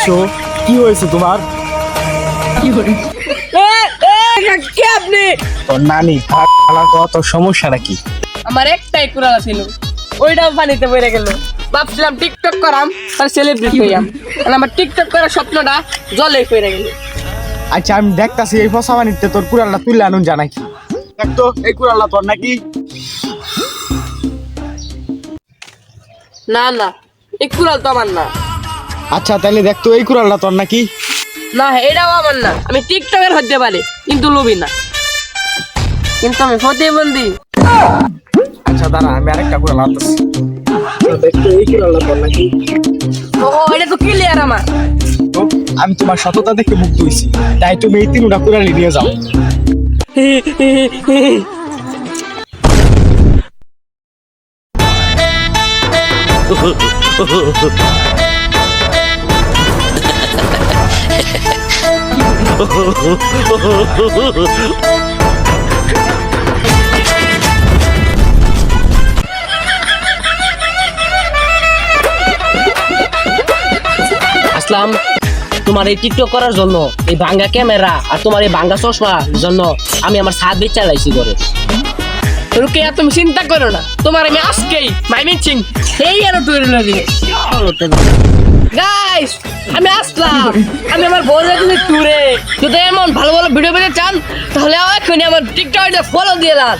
আসো, কি হয়েছে তোমার? কে আপনি? তোর নানি তোর সমস্যাটা কি? আমার একটাই কুড়ালা ছিল, ওইটাও পানিতে পড়ে গেল। ভাবছিলাম টিকটক করাম আর সেলিব্রিটি হইয়াম, আর আমার টিকটক করার স্বপ্নটা জলে পড়ে গেল। আচ্ছা আমি দেখতাছি এই ফসা পানিতে তোর কুড়ালটা তুলে আনুন জানাই কি। দেখতো এই কুড়ালটা তোর নাকি? না না, এই কুড়াল তো আমার না। আচ্ছা তাহলে দেখতো এই কুড়ালটা তোর নাকি? না, এটাও আমার না। আমি টিকটকের হতে পারি কিন্তু লোভী না, কিন্তু আমি প্রতিবন্ধী। আচ্ছা দাঁড়া, আমি আরেকটা কুড়াল আনতেছি। দেখতো এই কুড়ালটা তোর নাকি? ও, এটা তো ক্লিয়ার আমার। তো আমি তোমার সততা দেখে মুগ্ধ হইছি, তাই তুমি এই তিনটা কুড়ালি নিয়ে যাও। আসলাম তোমার এই টিকটক করার জন্য, এই ভাঙ্গা ক্যামেরা আর তোমার এই ভাঙ্গা চশমার জন্য আমি আমার সাত বেচ চালাইছি করে। রুকিয়া তুমি চিন্তা করো না, তোমার আমি আজকেই মাইমিচিং এই আর টুরে লাগি। গাইস আমি আসলাম, আমি আমার বউয়ের সাথে টুরে। যদি এমন ভালো ভালো ভিডিও পেতে চান তাহলে এখনই আমার টিকটকটা ফলো দিয়ে দাও।